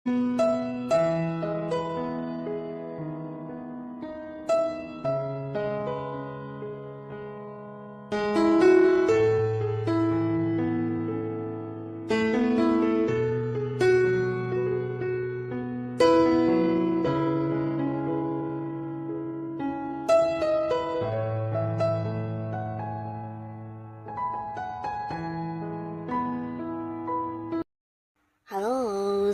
Halo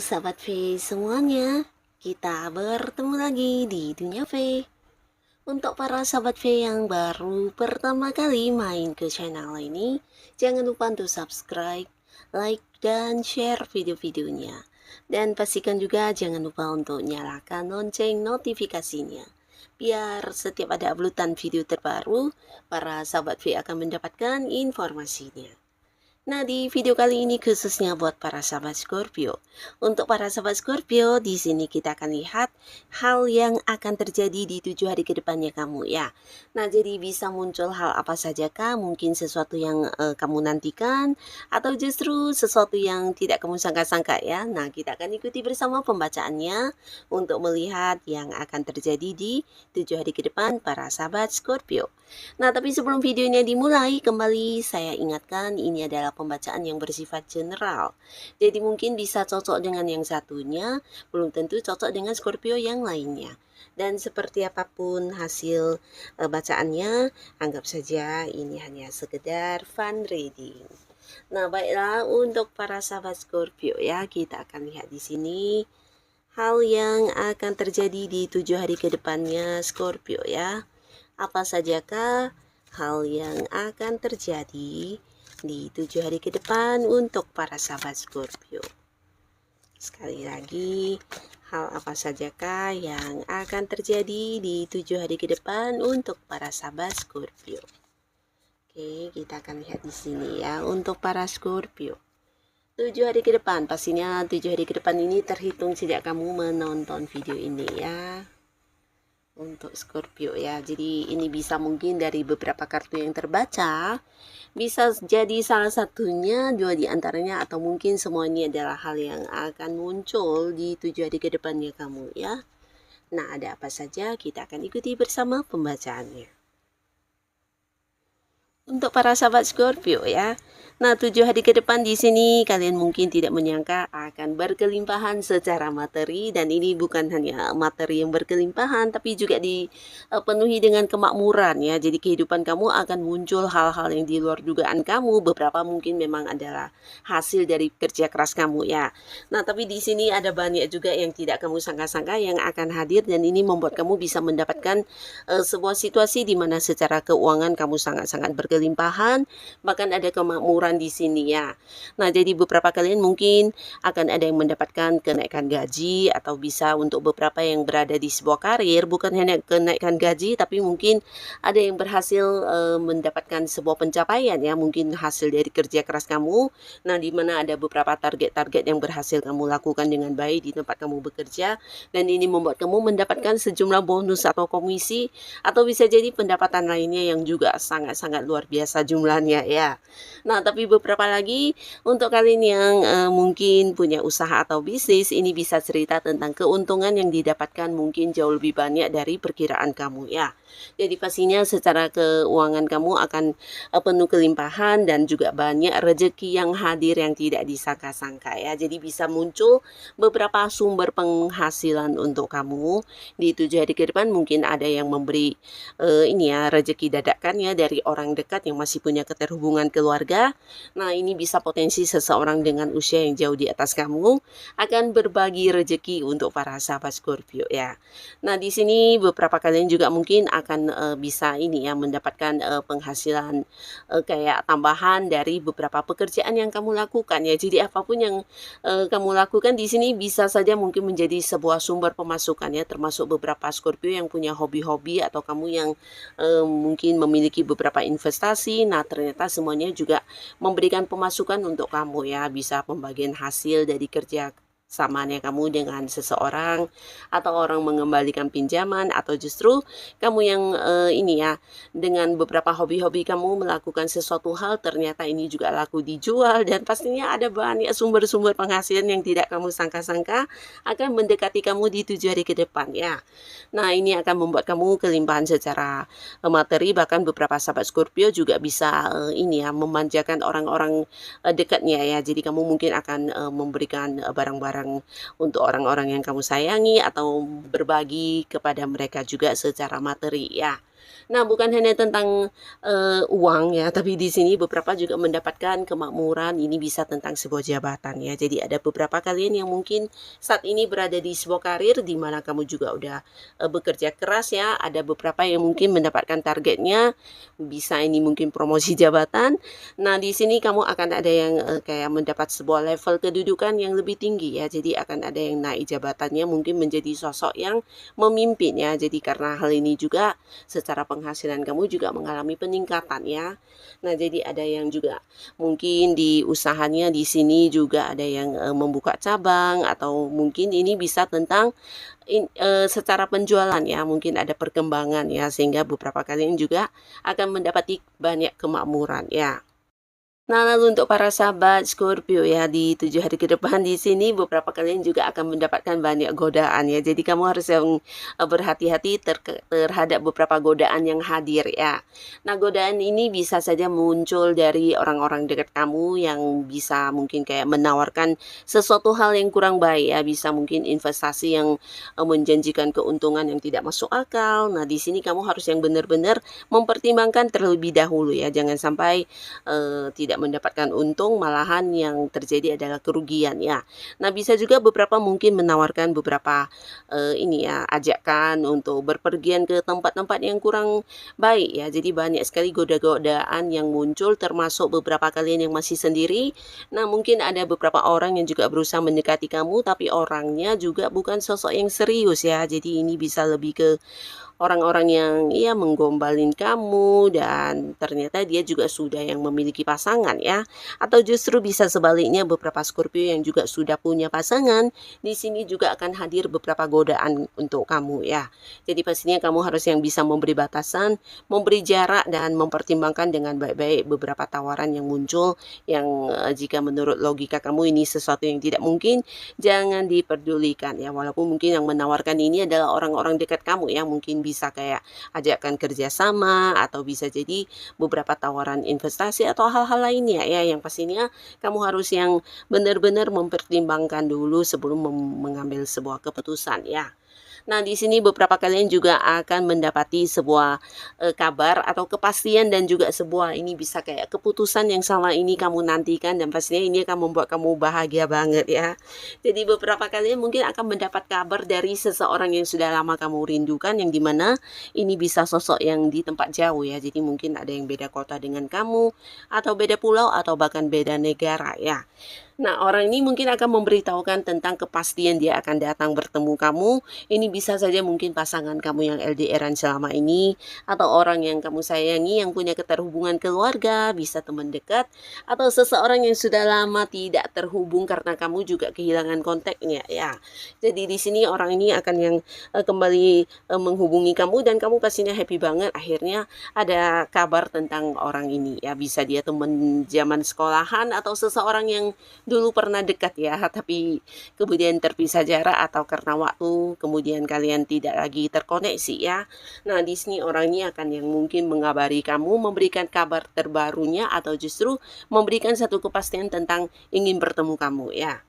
sahabat V semuanya, kita bertemu lagi di Dunia V. Untuk para sahabat V yang baru pertama kali main ke channel ini, jangan lupa untuk subscribe, like, dan share video-videonya. Dan pastikan juga jangan lupa untuk nyalakan lonceng notifikasinya. Biar setiap ada uploadan video terbaru, para sahabat V akan mendapatkan informasinya. Nah, di video kali ini khususnya buat para sahabat Scorpio. Untuk para sahabat Scorpio, di sini kita akan lihat hal yang akan terjadi di 7 hari ke depannya kamu ya. Nah, jadi bisa muncul hal apa saja kah? Mungkin sesuatu yang kamu nantikan atau justru sesuatu yang tidak kamu sangka-sangka ya. Nah, kita akan ikuti bersama pembacaannya untuk melihat yang akan terjadi di 7 hari ke depan para sahabat Scorpio. Nah, tapi sebelum videonya dimulai, kembali saya ingatkan ini adalah pembacaan yang bersifat general. Jadi mungkin bisa cocok dengan yang satunya, belum tentu cocok dengan Scorpio yang lainnya. Dan seperti apapun hasil bacaannya, anggap saja ini hanya sekedar fun reading. Nah, baiklah untuk para sahabat Scorpio ya, kita akan lihat di sini hal yang akan terjadi di 7 hari ke depannya Scorpio ya. Apa sajakah hal yang akan terjadi di 7 hari ke depan untuk para sahabat Scorpio? Sekali lagi, hal apa sajakah yang akan terjadi di 7 hari ke depan untuk para sahabat Scorpio? Oke, kita akan lihat di sini ya untuk para Scorpio. 7 hari ke depan, pastinya 7 hari ke depan ini terhitung sejak kamu menonton video ini ya. Untuk Scorpio ya, jadi ini bisa mungkin dari beberapa kartu yang terbaca, bisa jadi salah satunya, dua di antaranya, atau mungkin semuanya adalah hal yang akan muncul di 7 hari ke depannya kamu ya. Nah, ada apa saja kita akan ikuti bersama pembacaannya. Untuk para sahabat Scorpio ya. Nah, 7 hari ke depan di sini kalian mungkin tidak menyangka akan berkelimpahan secara materi, dan ini bukan hanya materi yang berkelimpahan tapi juga dipenuhi dengan kemakmuran ya. Jadi kehidupan kamu akan muncul hal-hal yang di luar dugaan kamu, beberapa mungkin memang adalah hasil dari kerja keras kamu ya. Nah, tapi di sini ada banyak juga yang tidak kamu sangka-sangka yang akan hadir, dan ini membuat kamu bisa mendapatkan sebuah situasi di mana secara keuangan kamu sangat-sangat berkelimpahan, bahkan ada kemakmuran di sini ya. Nah, jadi beberapa kalian mungkin akan ada yang mendapatkan kenaikan gaji, atau bisa untuk beberapa yang berada di sebuah karir bukan hanya kenaikan gaji tapi mungkin ada yang berhasil mendapatkan sebuah pencapaian ya, mungkin hasil dari kerja keras kamu. Nah, di mana ada beberapa target-target yang berhasil kamu lakukan dengan baik di tempat kamu bekerja, dan ini membuat kamu mendapatkan sejumlah bonus atau komisi, atau bisa jadi pendapatan lainnya yang juga sangat-sangat luar biasa jumlahnya ya. Nah, tapi beberapa lagi untuk kalian yang mungkin punya usaha atau bisnis, ini bisa cerita tentang keuntungan yang didapatkan mungkin jauh lebih banyak dari perkiraan kamu ya. Jadi pastinya secara keuangan kamu akan penuh kelimpahan, dan juga banyak rezeki yang hadir yang tidak disangka-sangka ya. Jadi bisa muncul beberapa sumber penghasilan untuk kamu di 7 hari ke depan. Mungkin ada yang memberi ini ya, rezeki dadakan ya dari orang dekat yang masih punya keterhubungan keluarga. Nah, ini bisa potensi seseorang dengan usia yang jauh di atas kamu akan berbagi rezeki untuk para sahabat Scorpio ya. Nah, di sini beberapa kalian juga mungkin akan bisa ini ya, mendapatkan penghasilan kayak tambahan dari beberapa pekerjaan yang kamu lakukan ya. Jadi apapun yang kamu lakukan di sini bisa saja mungkin menjadi sebuah sumber pemasukan ya, termasuk beberapa Scorpio yang punya hobi-hobi, atau kamu yang mungkin memiliki beberapa investasi. Nah, ternyata semuanya juga memberikan pemasukan untuk kamu ya, bisa pembagian hasil dari kerja bersamaan kamu dengan seseorang, atau orang mengembalikan pinjaman, atau justru kamu yang ini ya, dengan beberapa hobi-hobi kamu melakukan sesuatu hal ternyata ini juga laku dijual, dan pastinya ada banyak sumber-sumber penghasilan yang tidak kamu sangka-sangka akan mendekati kamu di 7 hari ke depan ya. Nah, ini akan membuat kamu kelimpahan secara materi, bahkan beberapa sahabat Scorpio juga bisa ini ya, memanjakan orang-orang dekatnya ya. Jadi kamu mungkin akan memberikan barang-barang untuk orang-orang yang kamu sayangi, atau berbagi kepada mereka juga secara materi ya. Nah, bukan hanya tentang uang ya, tapi di sini beberapa juga mendapatkan kemakmuran. Ini bisa tentang sebuah jabatan ya. Jadi ada beberapa kalian yang mungkin saat ini berada di sebuah karir di mana kamu juga udah bekerja keras ya. Ada beberapa yang mungkin mendapatkan targetnya, bisa ini mungkin promosi jabatan. Nah, di sini kamu akan ada yang kayak mendapat sebuah level kedudukan yang lebih tinggi ya. Jadi akan ada yang naik jabatannya, mungkin menjadi sosok yang memimpin ya. Jadi karena hal ini juga secara penghasilan kamu juga mengalami peningkatan ya. Nah, jadi ada yang juga mungkin di usahanya di sini juga ada yang membuka cabang, atau mungkin ini bisa tentang secara penjualan ya, mungkin ada perkembangan ya, sehingga beberapa kalian juga akan mendapati banyak kemakmuran ya. Nah, lalu untuk para sahabat Scorpio ya, di 7 hari ke depan di sini beberapa kalian juga akan mendapatkan banyak godaan ya. Jadi kamu harus yang berhati-hati terhadap beberapa godaan yang hadir ya. Nah, godaan ini bisa saja muncul dari orang-orang dekat kamu yang bisa mungkin kayak menawarkan sesuatu hal yang kurang baik ya. Bisa mungkin investasi yang menjanjikan keuntungan yang tidak masuk akal. Nah, di sini kamu harus yang benar-benar mempertimbangkan terlebih dahulu ya. Jangan sampai tidak mendapatkan untung, malahan yang terjadi adalah kerugian ya. Nah, bisa juga beberapa mungkin menawarkan beberapa ini ya, ajakan untuk berpergian ke tempat-tempat yang kurang baik ya. Jadi banyak sekali goda-godaan yang muncul, termasuk beberapa kalian yang masih sendiri. Nah, mungkin ada beberapa orang yang juga berusaha mendekati kamu, tapi orangnya juga bukan sosok yang serius ya. Jadi ini bisa lebih ke orang-orang yang ya menggombalin kamu, dan ternyata dia juga sudah yang memiliki pasangan ya. Atau justru bisa sebaliknya, beberapa Scorpio yang juga sudah punya pasangan, di sini juga akan hadir beberapa godaan untuk kamu ya. Jadi pastinya kamu harus yang bisa memberi batasan, memberi jarak, dan mempertimbangkan dengan baik-baik beberapa tawaran yang muncul, yang jika menurut logika kamu ini sesuatu yang tidak mungkin, jangan diperdulikan ya. Walaupun mungkin yang menawarkan ini adalah orang-orang dekat kamu ya, mungkin bisa kayak ajakan kerjasama, atau bisa jadi beberapa tawaran investasi atau hal-hal lainnya ya, yang pastinya kamu harus yang benar-benar mempertimbangkan dulu sebelum mengambil sebuah keputusan ya. Nah, di sini beberapa kalian juga akan mendapati sebuah kabar atau kepastian, dan juga sebuah ini bisa kayak keputusan yang selama ini kamu nantikan, dan pastinya ini akan membuat kamu bahagia banget ya. Jadi beberapa kalian mungkin akan mendapat kabar dari seseorang yang sudah lama kamu rindukan, yang dimana ini bisa sosok yang di tempat jauh ya. Jadi mungkin ada yang beda kota dengan kamu, atau beda pulau, atau bahkan beda negara ya. Nah, orang ini mungkin akan memberitahukan tentang kepastian dia akan datang bertemu kamu. Ini bisa saja mungkin pasangan kamu yang LDRan selama ini, atau orang yang kamu sayangi yang punya keterhubungan keluarga, bisa teman dekat, atau seseorang yang sudah lama tidak terhubung karena kamu juga kehilangan kontaknya ya. Jadi di sini orang ini akan yang kembali menghubungi kamu, dan kamu pastinya happy banget akhirnya ada kabar tentang orang ini ya. Bisa dia teman zaman sekolahan, atau seseorang yang dulu pernah dekat ya, tapi kemudian terpisah jarak, atau karena waktu kemudian kalian tidak lagi terkoneksi ya. Nah, di sini orangnya akan yang mungkin mengabari kamu, memberikan kabar terbarunya, atau justru memberikan satu kepastian tentang ingin bertemu kamu ya.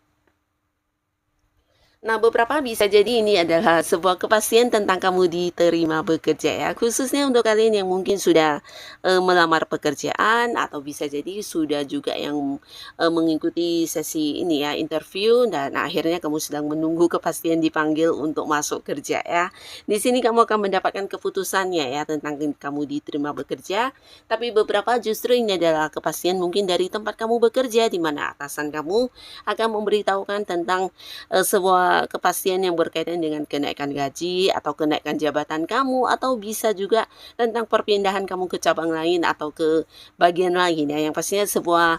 Nah, beberapa bisa jadi ini adalah sebuah kepastian tentang kamu diterima bekerja ya. Khususnya untuk kalian yang mungkin sudah melamar pekerjaan, atau bisa jadi sudah juga yang mengikuti sesi ini ya, interview, dan akhirnya kamu sedang menunggu kepastian dipanggil untuk masuk kerja ya. Di sini kamu akan mendapatkan keputusannya ya tentang kamu diterima bekerja, tapi beberapa justru ini adalah kepastian mungkin dari tempat kamu bekerja, di mana atasan kamu akan memberitahukan tentang sebuah beberapa kepastian yang berkaitan dengan kenaikan gaji atau kenaikan jabatan kamu, atau bisa juga tentang perpindahan kamu ke cabang lain atau ke bagian lain ya. Yang pastinya sebuah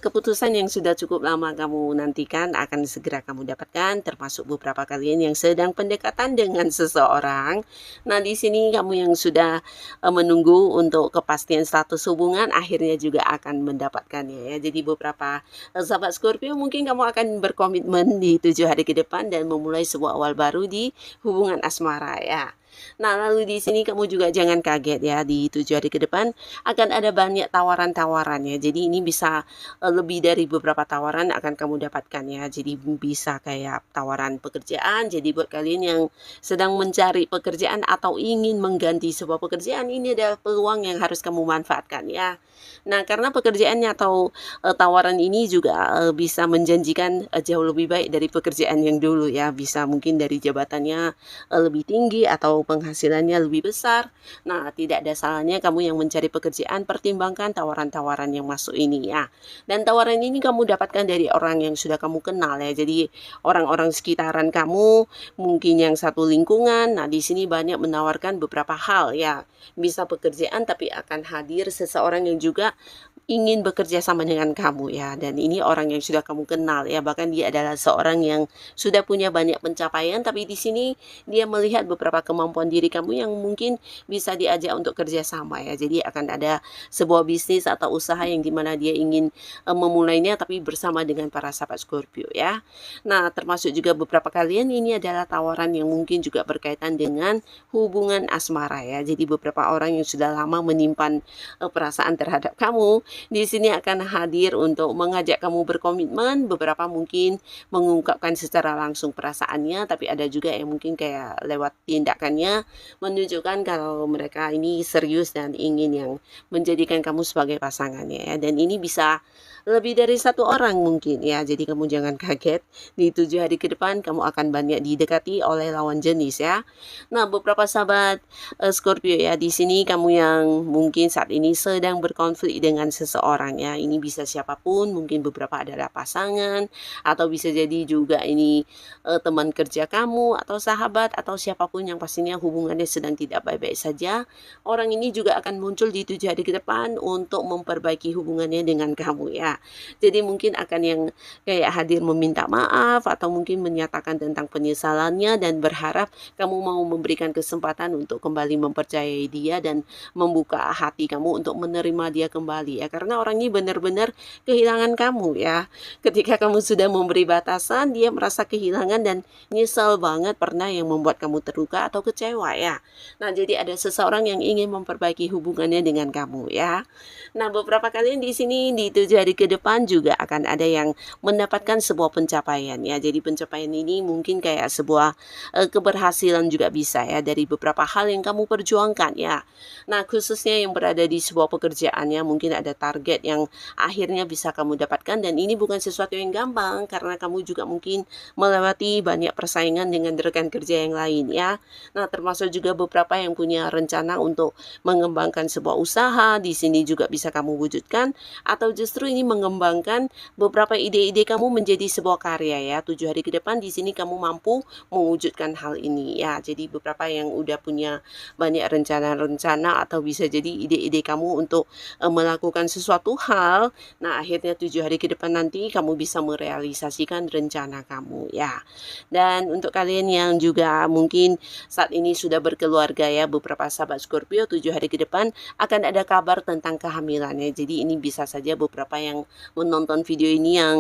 keputusan yang sudah cukup lama kamu nantikan akan segera kamu dapatkan, termasuk beberapa kalian yang sedang pendekatan dengan seseorang. Nah, di sini kamu yang sudah menunggu untuk kepastian status hubungan akhirnya juga akan mendapatkannya ya. Jadi beberapa sahabat Scorpio, mungkin kamu akan berkomitmen di 7 hari ke depan dan memulai sebuah awal baru di hubungan asmara ya. Nah, lalu di sini kamu juga jangan kaget ya, di 7 hari ke depan akan ada banyak tawaran-tawaran ya. Jadi ini bisa lebih dari beberapa tawaran akan kamu dapatkan ya. Jadi bisa kayak tawaran pekerjaan. Jadi buat kalian yang sedang mencari pekerjaan atau ingin mengganti sebuah pekerjaan, ini ada peluang yang harus kamu manfaatkan ya. Nah, karena pekerjaannya atau tawaran ini juga bisa menjanjikan jauh lebih baik dari pekerjaan yang dulu ya. Bisa mungkin dari jabatannya lebih tinggi atau penghasilannya lebih besar. Nah, tidak ada salahnya kamu yang mencari pekerjaan pertimbangkan tawaran-tawaran yang masuk ini ya. Dan tawaran ini kamu dapatkan dari orang yang sudah kamu kenal ya. Jadi orang-orang sekitaran kamu, mungkin yang satu lingkungan. Nah, di sini banyak menawarkan beberapa hal ya. Bisa pekerjaan tapi akan hadir seseorang yang juga ingin bekerja sama dengan kamu ya, dan ini orang yang sudah kamu kenal ya, bahkan dia adalah seorang yang sudah punya banyak pencapaian, tapi di sini dia melihat beberapa kemampuan diri kamu yang mungkin bisa diajak untuk kerja sama ya. Jadi akan ada sebuah bisnis atau usaha yang dimana dia ingin memulainya tapi bersama dengan para sahabat Scorpio ya. Nah, termasuk juga beberapa kalian ini adalah tawaran yang mungkin juga berkaitan dengan hubungan asmara ya. Jadi beberapa orang yang sudah lama menyimpan perasaan terhadap kamu di sini akan hadir untuk mengajak kamu berkomitmen. Beberapa mungkin mengungkapkan secara langsung perasaannya, tapi ada juga yang mungkin kayak lewat tindakannya menunjukkan kalau mereka ini serius dan ingin yang menjadikan kamu sebagai pasangannya ya. Dan ini bisa lebih dari satu orang mungkin ya. Jadi kamu jangan kaget, di 7 hari ke depan kamu akan banyak didekati oleh lawan jenis ya. Nah, beberapa sahabat Scorpio ya, di sini kamu yang mungkin saat ini sedang berkonflik dengan seseorang ya. Ini bisa siapapun, mungkin beberapa adalah pasangan, atau bisa jadi juga ini teman kerja kamu atau sahabat atau siapapun yang pastinya hubungannya sedang tidak baik-baik saja. Orang ini juga akan muncul di 7 hari ke depan untuk memperbaiki hubungannya dengan kamu ya. Jadi mungkin akan yang kayak hadir meminta maaf atau mungkin menyatakan tentang penyesalannya dan berharap kamu mau memberikan kesempatan untuk kembali mempercayai dia dan membuka hati kamu untuk menerima dia kembali ya. Karena orang ini benar-benar kehilangan kamu ya. Ketika kamu sudah memberi batasan, dia merasa kehilangan dan nyesel banget pernah yang membuat kamu terluka atau kecewa ya. Nah, jadi ada seseorang yang ingin memperbaiki hubungannya dengan kamu ya. Nah, beberapa kalian di sini di 7 hari ke depan juga akan ada yang mendapatkan sebuah pencapaian ya. Jadi pencapaian ini mungkin kayak sebuah keberhasilan juga bisa ya dari beberapa hal yang kamu perjuangkan ya. Nah, khususnya yang berada di sebuah pekerjaannya mungkin ada target yang akhirnya bisa kamu dapatkan, dan ini bukan sesuatu yang gampang karena kamu juga mungkin melewati banyak persaingan dengan rekan kerja yang lain ya. Nah, termasuk juga beberapa yang punya rencana untuk mengembangkan sebuah usaha, di sini juga bisa kamu wujudkan, atau justru ini mengembangkan beberapa ide-ide kamu menjadi sebuah karya ya. 7 hari ke depan di sini kamu mampu mewujudkan hal ini ya. Jadi beberapa yang udah punya banyak rencana-rencana atau bisa jadi ide-ide kamu untuk melakukan sesuatu hal. Nah, akhirnya 7 hari ke depan nanti kamu bisa merealisasikan rencana kamu ya. Dan untuk kalian yang juga mungkin saat ini sudah berkeluarga ya, beberapa sahabat Scorpio 7 hari ke depan akan ada kabar tentang kehamilannya. Jadi ini bisa saja beberapa yang menonton video ini yang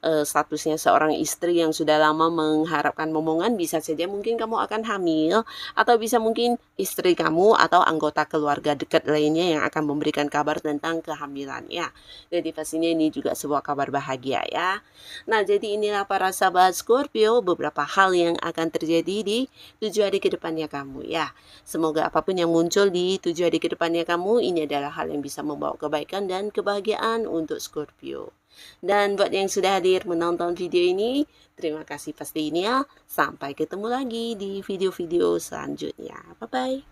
statusnya seorang istri yang sudah lama mengharapkan momongan, bisa saja mungkin kamu akan hamil, atau bisa mungkin istri kamu atau anggota keluarga dekat lainnya yang akan memberikan kabar tentang kehamilan ya. Jadi pastinya ini juga sebuah kabar bahagia ya. Nah, jadi inilah para sahabat Scorpio beberapa hal yang akan terjadi di 7 hari ke depannya kamu ya. Semoga apapun yang muncul di 7 hari ke depannya kamu, ini adalah hal yang bisa membawa kebaikan dan kebahagiaan untuk Scorpio. Dan buat yang sudah hadir menonton video ini, terima kasih pastinya. Sampai ketemu lagi di video-video selanjutnya. Bye-bye.